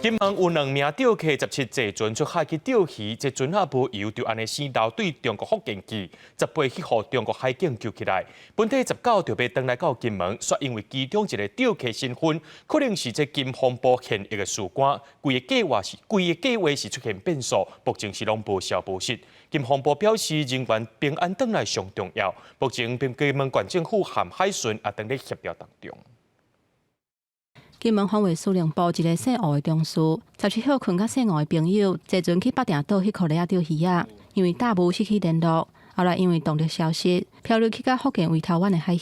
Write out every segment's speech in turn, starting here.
金门有2名钓客17坐船出海去钓鱼，这船啊无油，就安尼死斗对中国福建寄，18去互中国海警救起来。本体19就被登来到金门，说因为其中一个钓客身份可能是这金防部现役的士官，规个计划是出现变数，目前是拢无消无息。金防部表示，人员平安登来上重要，目前并金门县政府和海巡也等咧协调当中。金门防卫司令部一个姓吴的中士，17号困甲姓吴的朋友坐船去北定岛去库里亚钓鱼啊，因为大雾失去联络，后来因为动力消息，漂流去到福建围头湾的海域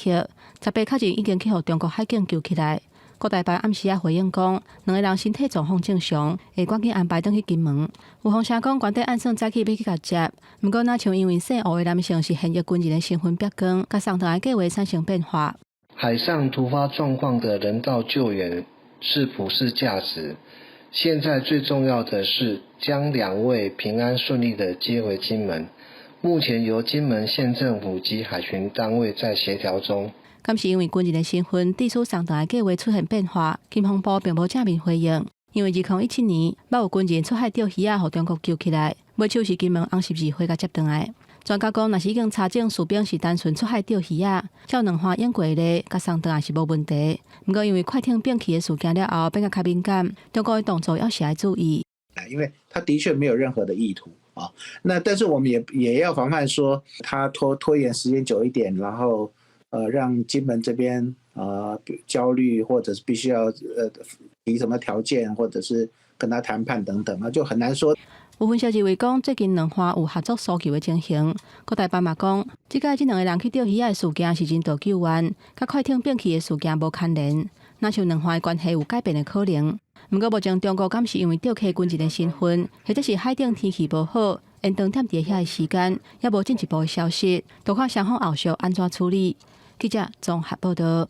，18较前已经去互中国海警救起来。国台办暗时啊回应讲，2个人身体状况正常，会赶紧安排转去金门。有风声讲官邸暗算早起要去甲接，不过若像因为姓吴的男性是现役军人的身份变更，甲上头的计划产生变化。海上突发状况的人道救援是普世价值，现在最重要的是将2位平安顺利地接回金门。目前由金门县政府及海巡单位在协调中。敢是因为军人的身份，地处上头的计划出现变化，金防部并无正面回应。因为2017年，捌有军人出海钓鱼啊，互中国救起来，尾手是金门红十字会甲接转来。专家讲，若是已经查证士兵是单纯出海钓鱼啊，照2番演过的，甲送转也是无问题。不过因为快艇变起的事件了后，变较敏感，中国的动作要是要注意。因为他的确没有任何的意图啊，那但是我们也要防范说他拖延时间久一点，然后让金门这边焦虑，或者是必须要提什么条件，或者是跟他谈判等等啊，就很难说。有分析认为讲，最近2番有合作诉求的情形。国台办嘛讲，即届这2个人去钓鱼的事件是人道救援，甲快艇变起的事件无牵连，那像2番的关系有改变的可能。不过目前中国敢是因为钓客军人的身份，或者是海顶天气无好，延长踮伫遐的时间，也无进一步的消息，就看双方后续安怎处理。记者综合报道。